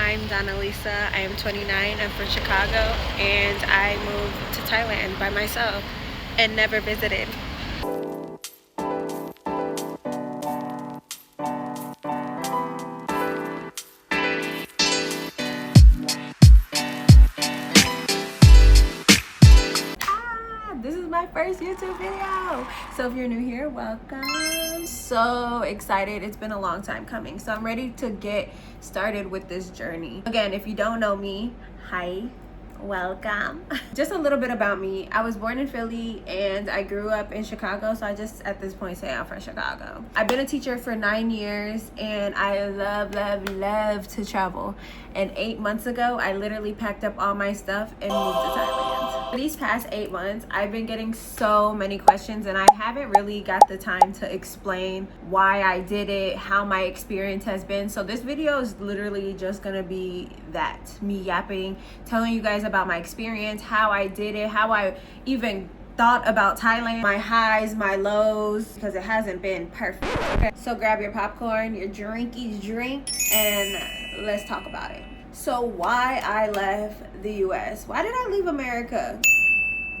I'm Donalisa. I am 29. I'm from Chicago, and I moved to Thailand by myself and never visited. This is my first YouTube video. So if you're new here, welcome. So excited. It's been a long time coming. So I'm ready to get started with this journey. Again, if you don't know me, hi. Welcome. Just a little bit about me. I was born in Philly and I grew up in Chicago, so I just at this point say I'm from Chicago. I've been a teacher for 9 years and I love to travel. And 8 months ago, I literally packed up all my stuff and moved to Thailand. For these past 8 months, I've been getting so many questions and I haven't really got the time to explain why I did it, how my experience has been. So this video is literally just gonna be that, me yapping, telling you guys about my experience, how I did it, how I even thought about Thailand, my highs, my lows, because it hasn't been perfect. Okay, so grab your popcorn, your drinkies drink, and let's talk about it. So why I left the US? Why did I leave America?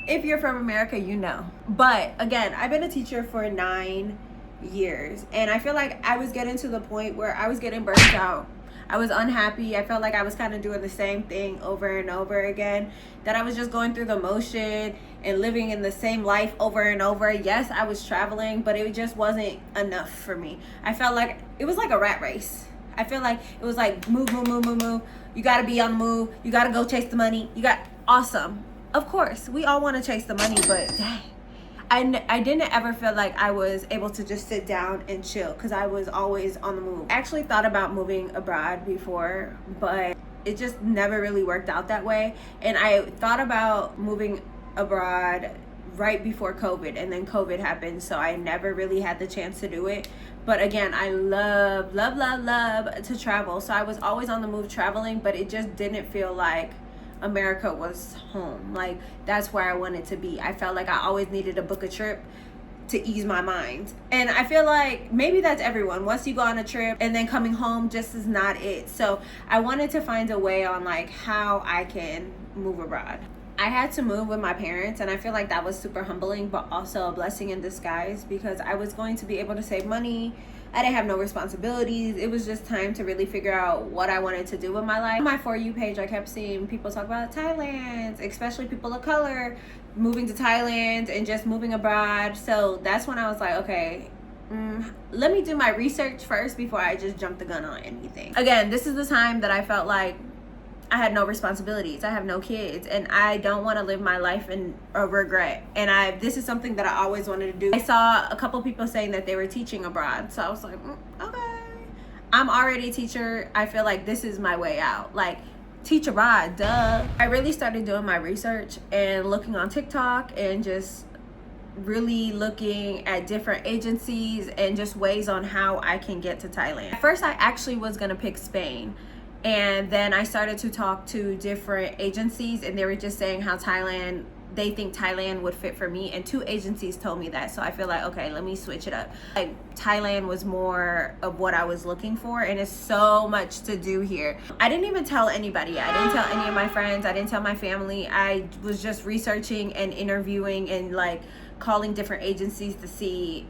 If you're from America, you know. But again, I've been a teacher for 9 years and I feel like I was getting to the point where I was getting burnt out. I was unhappy. I felt like I was kind of doing the same thing over and over again, that I was just going through the motion and living in the same life over and over. Yes, I was traveling, but it just wasn't enough for me. I felt like it was like a rat race. I feel like it was like move. You got to be on the move. You got to go chase the money. Awesome. Of course, we all want to chase the money, but dang. I didn't ever feel like I was able to just sit down and chill because I was always on the move. I actually thought about moving abroad before, but it just never really worked out that way. And I thought about moving abroad right before COVID, and then COVID happened, so I never really had the chance to do it. But again, I love to travel, so I was always on the move traveling, but it just didn't feel like America was home. Like, that's where I wanted to be. I felt like I always needed to book a trip to ease my mind. And I feel like maybe that's everyone. Once you go on a trip and then coming home just is not it. So I wanted to find a way on like how I can move abroad. I had to move with my parents, and I feel like that was super humbling, but also a blessing in disguise because I was going to be able to save money. I didn't have no responsibilities. It was just time to really figure out what I wanted to do with my life. On my For You page, I kept seeing people talk about Thailand, especially people of color moving to Thailand and just moving abroad. So that's when I was like, okay, let me do my research first before I just jump the gun on anything. Again, this is the time that I felt like I had no responsibilities. I have no kids, and I don't want to live my life in a regret. And this is something that I always wanted to do. I saw a couple people saying that they were teaching abroad, so I was like, okay. I'm already a teacher. I feel like this is my way out. Like, teach abroad, duh. I really started doing my research and looking on TikTok and just really looking at different agencies and just ways on how I can get to Thailand. At first, I actually was gonna pick Spain. And then I started to talk to different agencies, and they were just saying how they think Thailand would fit for me. And 2 agencies told me that. So I feel like, okay, let me switch it up. Like, Thailand was more of what I was looking for, and it's so much to do here. I didn't even tell anybody. I didn't tell any of my friends. I didn't tell my family. I was just researching and interviewing and like calling different agencies to see,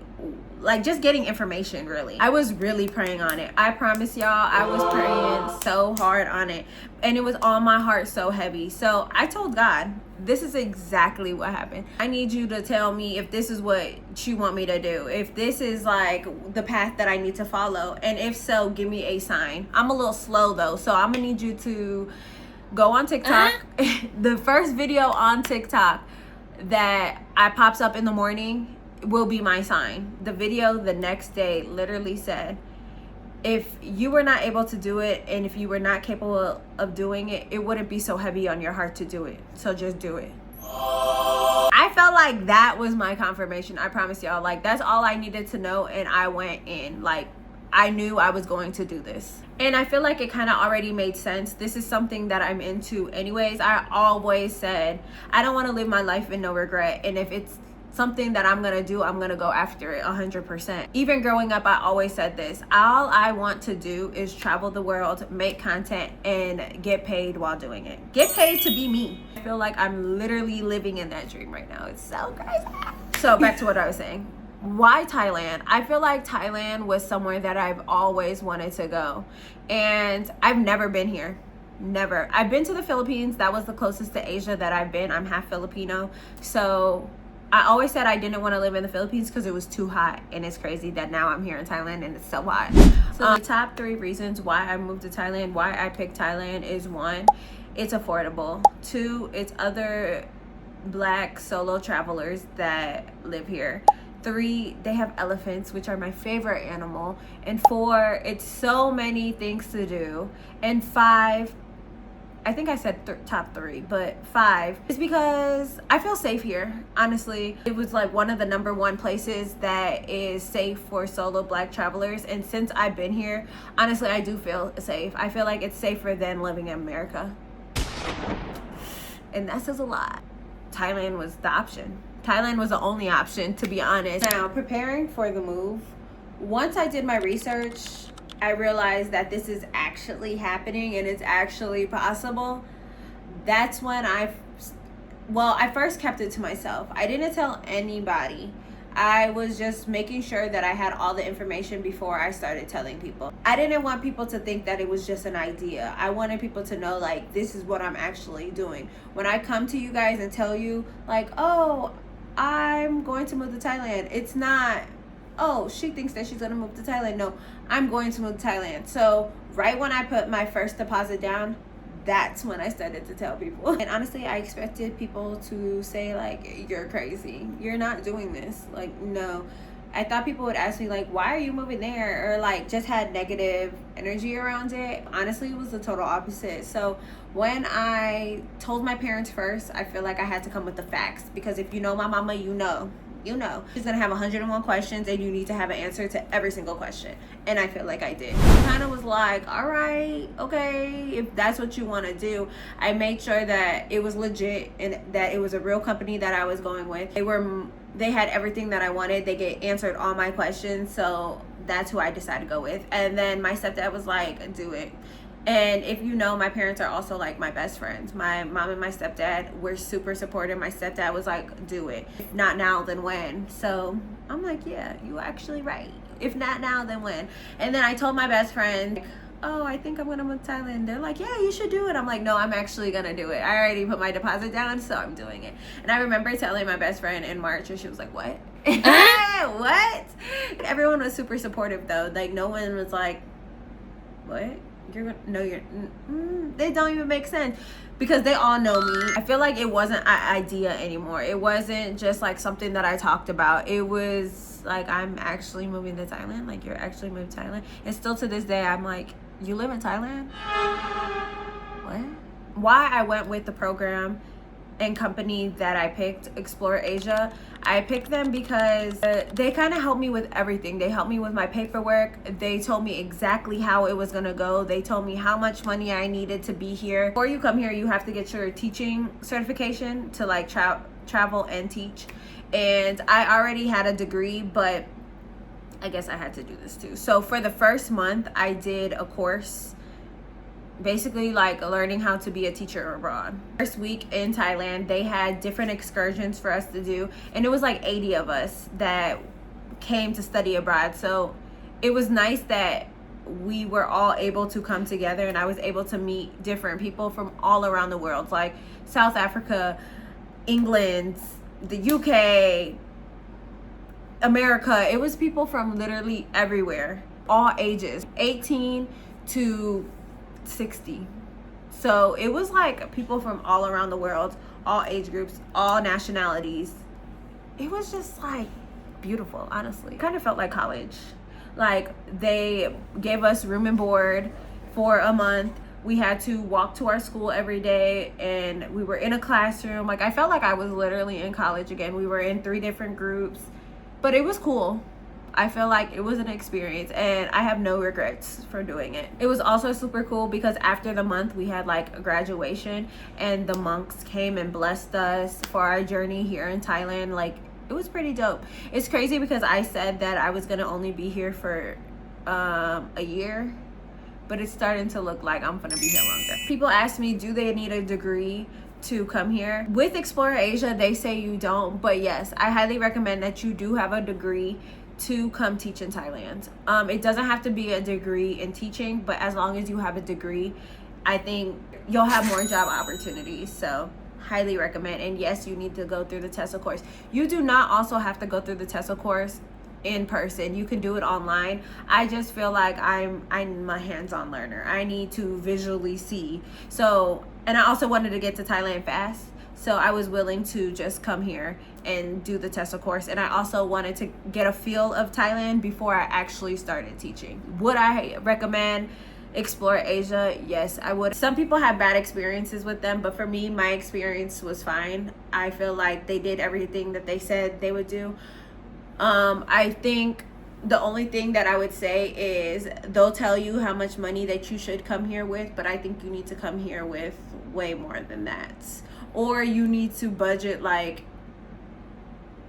like, just getting information. Really, I was really praying on it. I promise y'all, I was praying so hard on it, and it was on my heart so heavy. So I told God, this is exactly what happened. I need you to tell me if this is what you want me to do, if this is like the path that I need to follow, and if so, give me a sign. I'm a little slow though, so I'm gonna need you to go on TikTok. The first video on TikTok that pops up in the morning will be my sign. The video the next day literally said, if you were not able to do it and if you were not capable of doing it, it wouldn't be so heavy on your heart to do it. So just do it. I felt like that was my confirmation. I promise y'all, like, that's all I needed to know, and I went in. Like, I knew I was going to do this. And I feel like it kind of already made sense. This is something that I'm into anyways. I always said, I don't want to live my life in no regret. And if it's something that I'm gonna do, I'm gonna go after it 100%. Even growing up, I always said this: all I want to do is travel the world, make content, and get paid while doing it. Get paid to be me. I feel like I'm literally living in that dream right now. It's so crazy. So back to what I was saying. Why Thailand? I feel like Thailand was somewhere that I've always wanted to go, and I've never been here. Never. I've been to the Philippines. That was the closest to Asia that I've been. I'm half Filipino, so I always said I didn't want to live in the Philippines because it was too hot, and it's crazy that now I'm here in Thailand and it's so hot. So the top 3 reasons why I moved to Thailand, why I picked Thailand, is 1, it's affordable. 2, it's other Black solo travelers that live here. 3, they have elephants, which are my favorite animal. And 4, it's so many things to do. And 5, I think I said top 3, but 5 is because I feel safe here. Honestly, it was like one of the #1 places that is safe for solo Black travelers. And since I've been here, honestly, I do feel safe. I feel like it's safer than living in America. And that says a lot. Thailand was the option. Thailand was the only option, to be honest. Now, preparing for the move, once I did my research, I realized that this is actually happening and it's actually possible. That's when I first kept it to myself. I didn't tell anybody. I was just making sure that I had all the information before I started telling people. I didn't want people to think that it was just an idea. I wanted people to know, like, this is what I'm actually doing. When I come to you guys and tell you, like, oh, I'm going to move to Thailand, it's not, oh, she thinks that she's gonna move to Thailand. No, I'm going to move to Thailand. So right when I put my first deposit down, that's when I started to tell people. And honestly, I expected people to say, like, you're crazy, you're not doing this. Like, no. I thought people would ask me, like, why are you moving there? Or like just had negative energy around it. Honestly, it was the total opposite. So when I told my parents first, I feel like I had to come with the facts, because if you know my mama, you know she's gonna have 101 questions and you need to have an answer to every single question. And I feel like I did. Kind of was like, all right, okay, if that's what you want to do. I made sure that it was legit and that it was a real company that I was going with. They had everything that I wanted. They answered all my questions, so that's who I decided to go with. And then my stepdad was like, do it. And if you know, my parents are also like my best friends. My mom and my stepdad were super supportive. My stepdad was like, do it. If not now, then when? So I'm like, yeah, you actually right. If not now, then when? And then I told my best friend, oh, I think I'm gonna move to Thailand. They're like, yeah, you should do it. I'm like, no, I'm actually gonna do it. I already put my deposit down, so I'm doing it. And I remember telling my best friend in March, and she was like, what? What? Everyone was super supportive though. Like, no one was like, what? They don't even make sense, because they all know me. I feel like it wasn't an idea anymore. It wasn't just like something that I talked about. It was like, I'm actually moving to Thailand. Like, you're actually moving to Thailand. And still to this day, I'm like, you live in Thailand? What? Why I went with the program and company that I picked, Explore Asia, I picked them because they kind of helped me with everything. They helped me with my paperwork. They told me exactly how it was gonna go. They told me how much money I needed to be here. Before you come here, you have to get your teaching certification to like travel and teach. And I already had a degree, but I guess I had to do this too. So for the first month, I did a course, basically like learning how to be a teacher abroad. First week in Thailand, they had different excursions for us to do, and it was like 80 of us that came to study abroad. So it was nice that we were all able to come together, and I was able to meet different people from all around the world, like South Africa, England, the UK, America. It was people from literally everywhere, all ages, 18 to 60. So it was like people from all around the world, all age groups, all nationalities. It was just like beautiful, honestly. Kind of felt like college. Like, they gave us room and board for a month. We had to walk to our school every day, and we were in a classroom. Like, I felt like I was literally in college again. We were in 3 different groups, but it was cool. I feel like it was an experience, and I have no regrets for doing it. It was also super cool because after the month, we had like a graduation, and the monks came and blessed us for our journey here in Thailand. Like, it was pretty dope. It's crazy because I said that I was gonna only be here for a year, but it's starting to look like I'm gonna be here longer. People ask me, do they need a degree to come here? With Explore Asia, they say you don't, but yes, I highly recommend that you do have a degree to come teach in Thailand. It doesn't have to be a degree in teaching, but as long as you have a degree, I think you'll have more job opportunities. So highly recommend. And yes, you need to go through the TESOL course. You do not also have to go through the TESOL course in person. You can do it online. I just feel like I'm a hands-on learner. I need to visually see. So, and I also wanted to get to Thailand fast, so I was willing to just come here and do the TESOL course. And I also wanted to get a feel of Thailand before I actually started teaching. Would I recommend Explore Asia? Yes, I would. Some people have bad experiences with them, but for me, my experience was fine. I feel like they did everything that they said they would do. I think the only thing that I would say is they'll tell you how much money that you should come here with, but I think you need to come here with way more than that. Or you need to budget like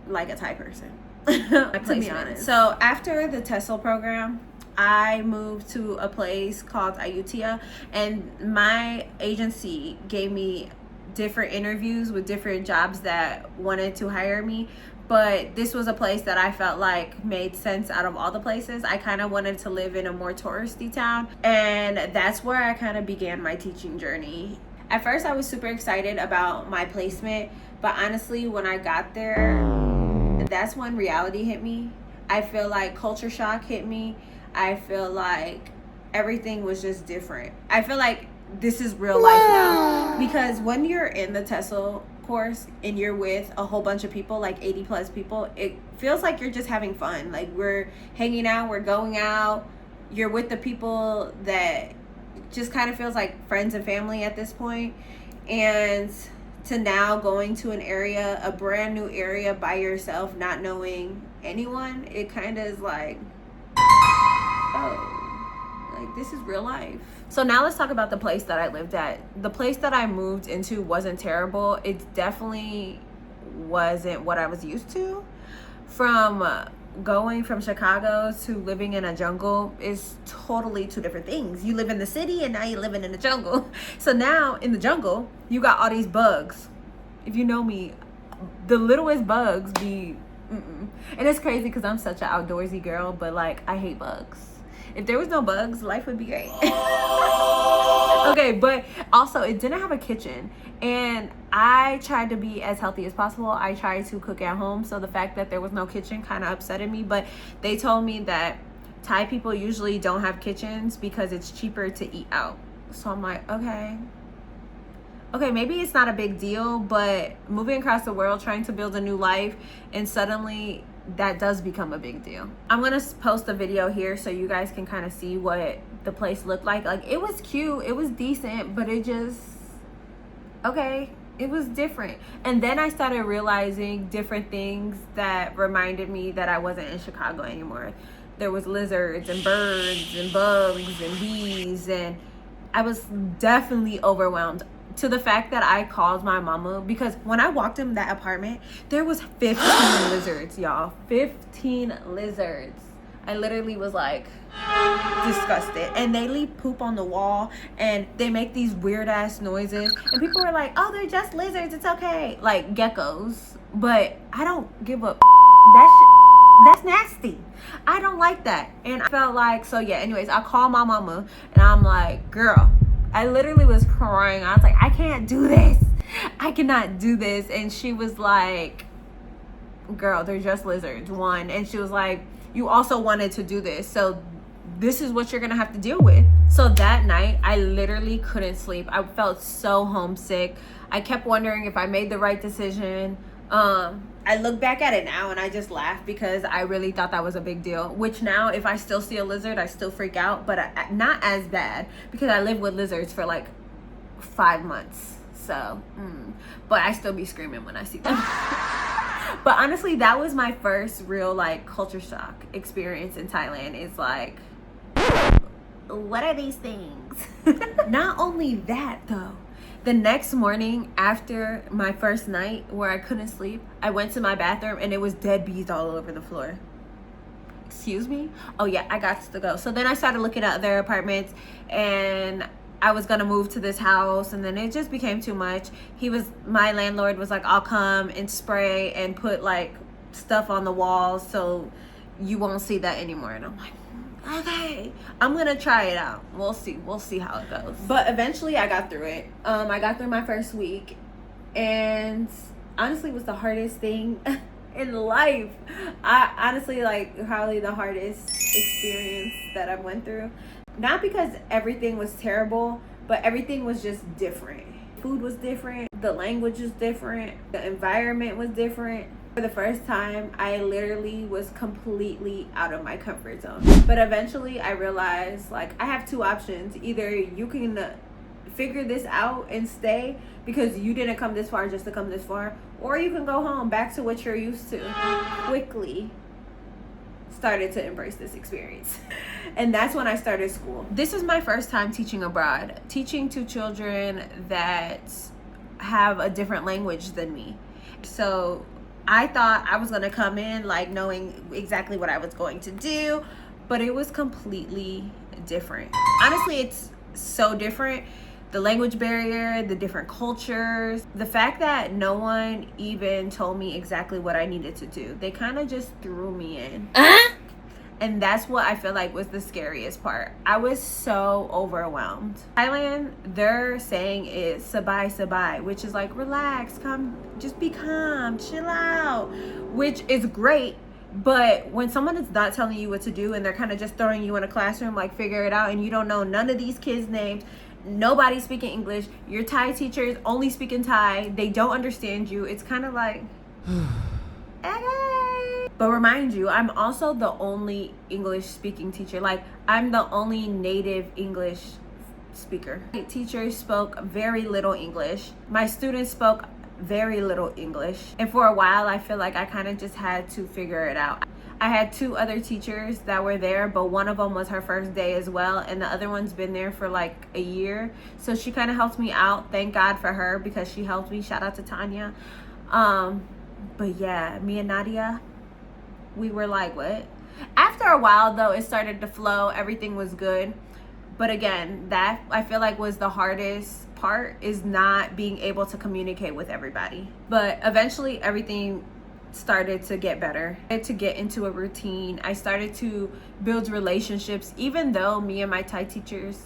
a Thai person, to be honest. So after the TESOL program, I moved to a place called Ayutthaya, and my agency gave me different interviews with different jobs that wanted to hire me. But this was a place that I felt like made sense out of all the places. I kind of wanted to live in a more touristy town, and that's where I kind of began my teaching journey. At first, I was super excited about my placement, but honestly, when I got there, that's when reality hit me. I feel like culture shock hit me. I feel like everything was just different. I feel like this is real life now, because when you're in the TESOL course and you're with a whole bunch of people, like 80 plus people, it feels like you're just having fun. Like, we're hanging out, we're going out, you're with the people that just kind of feels like friends and family at this point. And to now going to an area, a brand new area by yourself, not knowing anyone, it kind of is like, oh, like this is real life. So now let's talk about the place that I lived at. The place that I moved into wasn't terrible. It definitely wasn't what I was used to. From going from Chicago to living in a jungle is totally two different things. You live in the city and now you're living in the jungle. So now in the jungle, you got all these bugs. If you know me, the littlest bugs be, and it's crazy because I'm such an outdoorsy girl, but like I hate bugs. If there was no bugs, life would be great. Okay, but also it didn't have a kitchen, and I tried to be as healthy as possible. I tried to cook at home, so the fact that there was no kitchen kind of upsetted me. But they told me that Thai people usually don't have kitchens because it's cheaper to eat out. So I'm like, okay, maybe it's not a big deal, but moving across the world, trying to build a new life, and suddenly that does become a big deal. I'm gonna post a video here so you guys can kind of see what the place looked like. Like, it was cute, it was decent, but it just, okay, it was different. And then I started realizing different things that reminded me that I wasn't in Chicago anymore. There was lizards and birds and bugs and bees, and I was definitely overwhelmed. To the fact that I called my mama, because when I walked in that apartment, there was 15 lizards, y'all. 15 lizards. I literally was like disgusted. And they leave poop on the wall, and they make these weird ass noises. And people were like, oh, they're just lizards, it's okay. Like geckos. But I don't give up. That's nasty. I don't like that. And I felt like, so yeah, anyways, I called my mama and I'm like, girl, I literally was crying. I was like, I can't do this. I cannot do this. And she was like, girl, they're just lizards, one. And she was like, you also wanted to do this, so this is what you're gonna have to deal with. So that night, I literally couldn't sleep. I felt so homesick. I kept wondering if I made the right decision. I look back at it now and I just laugh because I really thought that was a big deal. Which now, if I still see a lizard, I still freak out, but not as bad because I lived with lizards for like 5 months. So, but I still be screaming when I see them. But honestly, that was my first real like culture shock experience in Thailand. It's like, what are these things? Not only that though, The next morning after my first night where I couldn't sleep, I went to my bathroom and it was dead bees all over the floor. Excuse me? Oh yeah, I got to go. So then I started looking at other apartments, and I was gonna move to this house, and then it just became too much. My landlord was like, I'll come and spray and put like stuff on the walls so you won't see that anymore. And I'm like, okay, I'm gonna try it out. We'll see how it goes. But eventually I got through it. I got through my first week, and honestly it was the hardest thing in life. I honestly, like, probably the hardest experience that I went through. Not because everything was terrible, but everything was just different. Food was different, the language was different, the environment was different. For the first time, I literally was completely out of my comfort zone. But eventually I realized, like, I have two options. Either you can figure this out and stay because you didn't come this far just to come this far, or you can go home back to what you're used to. Quickly started to embrace this experience. And that's when I started school. This is my first time teaching abroad, teaching to children that have a different language than me. So I thought I was gonna come in like knowing exactly what I was going to do, but it was completely different. Honestly, it's so different. The language barrier, the different cultures, the fact that no one even told me exactly what I needed to do. They kind of just threw me in. And that's what I feel like was the scariest part. I was so overwhelmed. Thailand, their saying is sabai sabai, which is like relax, calm, just be calm, chill out, which is great. But when someone is not telling you what to do and they're kind of just throwing you in a classroom, like figure it out, and you don't know none of these kids' names, nobody's speaking English, your Thai teacher is only speaking Thai, they don't understand you, it's kind of like, okay. But remind you, I'm also the only English speaking teacher. Like, I'm the only native English speaker. My teachers spoke very little English. My students spoke very little English. And for a while, I feel like I kind of just had to figure it out. I had two other teachers that were there, but one of them was her first day as well, and the other one's been there for like a year. So she kind of helped me out. Thank God for her, because she helped me. Shout out to Tanya. But yeah, me and Nadia, we were like, what? After a while though, it started to flow. Everything was good. But again, that I feel like was the hardest part, is not being able to communicate with everybody. But eventually everything started to get better. I had to get into a routine. I started to build relationships. Even though me and my Thai teachers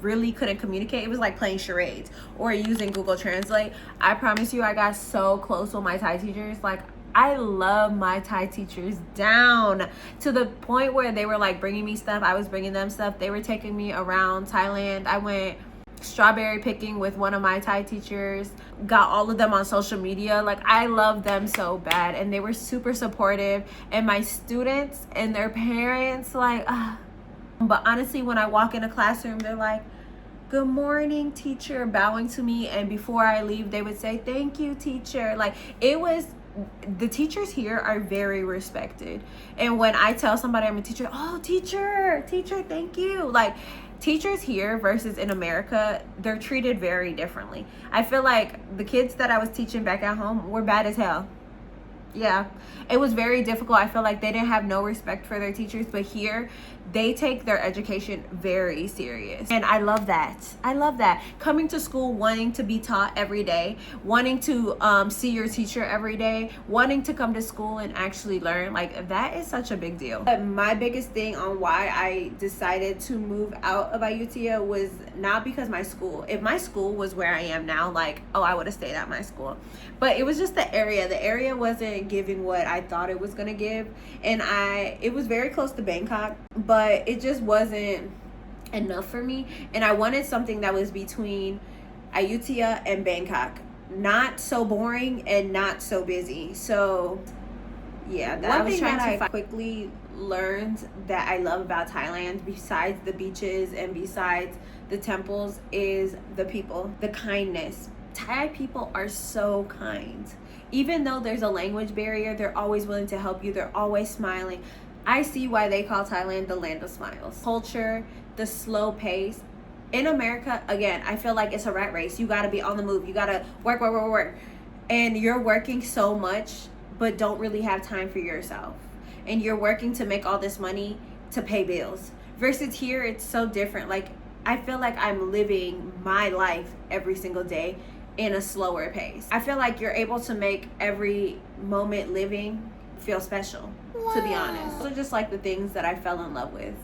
really couldn't communicate, it was like playing charades or using Google Translate. I promise you, I got so close with my Thai teachers. Like, I love my Thai teachers down to the point where they were like bringing me stuff, I was bringing them stuff. They were taking me around Thailand. I went strawberry picking with one of my Thai teachers, got all of them on social media. Like, I love them so bad, and they were super supportive. And my students and their parents, like, but honestly, when I walk in a classroom, they're like, good morning, teacher, bowing to me. And before I leave, they would say, thank you, teacher. Like, it was, the teachers here are very respected. And when I tell somebody I'm a teacher, oh, teacher, thank you. Like, teachers here versus in America, they're treated very differently. I feel like the kids that I was teaching back at home were bad as hell. Yeah, it was very difficult. I feel like they didn't have no respect for their teachers, but here they take their education very serious. And I love that. I love that. Coming to school, wanting to be taught every day, wanting to see your teacher every day, wanting to come to school and actually learn, like, that is such a big deal. But my biggest thing on why I decided to move out of Ayutthaya was not because my school. If my school was where I am now, like, oh, I would have stayed at my school. But it was just the area. The area wasn't giving what I thought it was gonna give, and it was very close to Bangkok, but it just wasn't enough for me. And I wanted something that was between Ayutthaya and Bangkok, not so boring and not so busy. So yeah, one thing that I quickly learned that I love about Thailand, besides the beaches and besides the temples, is the people, the kindness. Thai people are so kind. Even though there's a language barrier, they're always willing to help you. They're always smiling. I see why they call Thailand the land of smiles. Culture, the slow pace, In America, again, I feel like it's a rat race. You got to be on the move. You got to work. And you're working so much, but don't really have time for yourself. And you're working to make all this money to pay bills. Versus here, it's so different. Like, I feel like I'm living my life every single day in a slower pace. I feel like you're able to make every moment living feel special, to be honest. Those are just like the things that I fell in love with.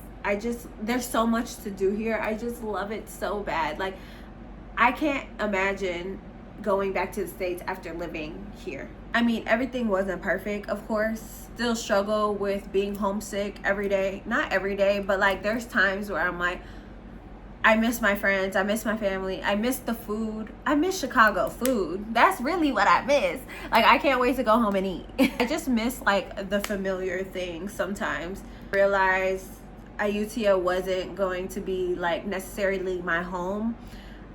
There's so much to do here. I just love it so bad. Like, I can't imagine going back to the States after living here. I mean, everything wasn't perfect, of course. Still struggle with being homesick every day. Not every day, but like there's times where I'm like, I miss my friends, I miss my family, I miss the food. I miss Chicago food. That's really what I miss. Like, I can't wait to go home and eat. I just miss like the familiar things sometimes. Realize Ayutthaya wasn't going to be like necessarily my home,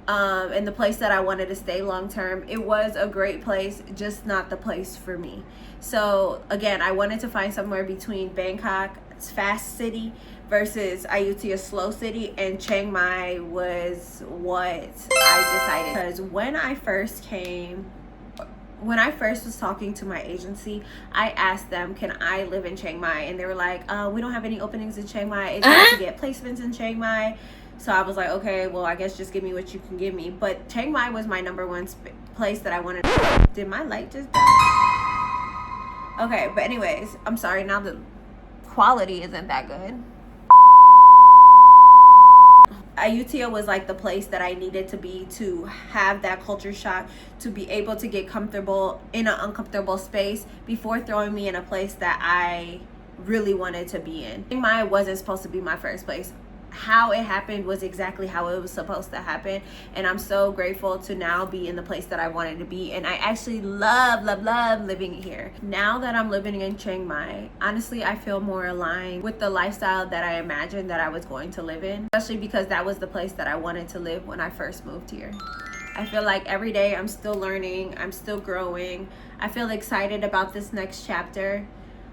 and the place that I wanted to stay long term. It was a great place, just not the place for me. So again, I wanted to find somewhere between Bangkok's fast city versus Ayutthaya's slow city, and Chiang Mai was what I decided. Because when I first was talking to my agency, I asked them, can I live in Chiang Mai? And they were like, we don't have any openings in Chiang Mai. It's hard to get placements in Chiang Mai. So I was like, okay, well, I guess just give me what you can give me. But Chiang Mai was my number one place that I wanted to. Did my light just die? Okay, but anyways, I'm sorry, now the quality isn't that good. Ayutthaya was like the place that I needed to be to have that culture shock, to be able to get comfortable in an uncomfortable space before throwing me in a place that I really wanted to be in. Chiang Mai wasn't supposed to be my first place. How it happened was exactly how it was supposed to happen, and I'm so grateful to now be in the place that I wanted to be. And I actually love living here. Now that I'm living in Chiang Mai, honestly, I feel more aligned with the lifestyle that I imagined that I was going to live in, especially because that was the place that I wanted to live when I first moved here. I feel like every day I'm still learning, I'm still growing. I feel excited about this next chapter.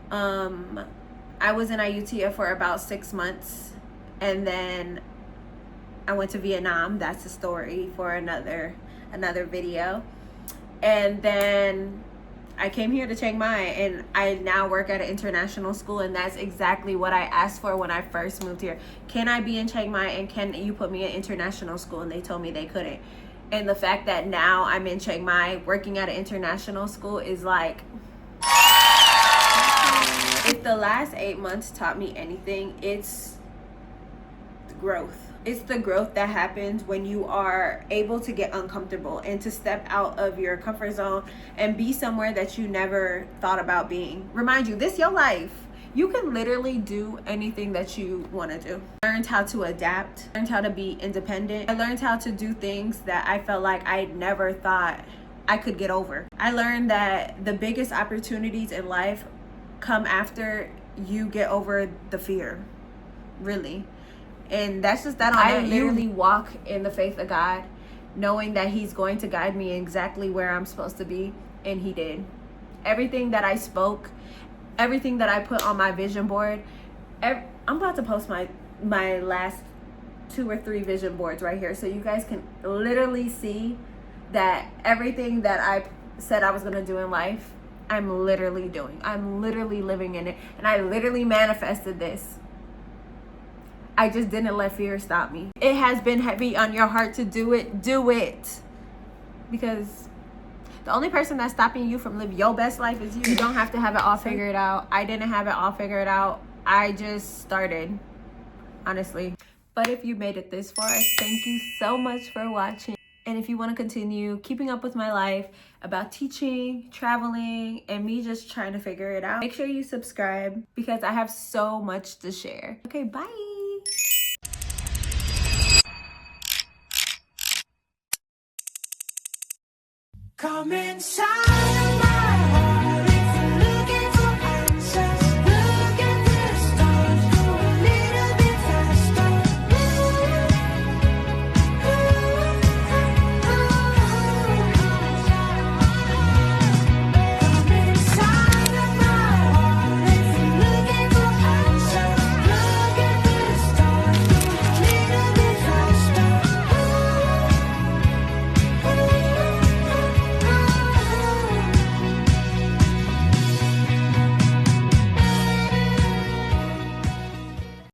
I was in Ayutthaya for about 6 months. And then I went to Vietnam. That's a story for another video. And then I came here to Chiang Mai, and I now work at an international school, and that's exactly what I asked for when I first moved here. Can I be in Chiang Mai, and can you put me in international school? And they told me they couldn't. And the fact that now I'm in Chiang Mai working at an international school is like, if the last 8 months taught me anything, it's growth. It's the growth that happens when you are able to get uncomfortable and to step out of your comfort zone and be somewhere that you never thought about being. Remind you, this is your life. You can literally do anything that you want to do. I learned how to adapt, learned how to be independent. I learned how to do things that I felt like I never thought I could get over. I learned that the biggest opportunities in life come after you get over the fear, really. And that's just that. I literally walk in the faith of God, knowing that he's going to guide me exactly where I'm supposed to be, and he did. Everything that I spoke, everything that I put on my vision board, I'm about to post my last 2 or 3 vision boards right here, so you guys can literally see that everything that I said I was going to do in life, I'm literally doing. I'm literally living in it, and I literally manifested this. I just didn't let fear stop me. It has been heavy on your heart to do it. Do it. Because the only person that's stopping you from living your best life is you. You don't have to have it all figured out. I didn't have it all figured out. I just started, honestly. But if you made it this far, thank you so much for watching. And if you want to continue keeping up with my life about teaching, traveling, and me just trying to figure it out, make sure you subscribe because I have so much to share. Okay, bye. Come inside.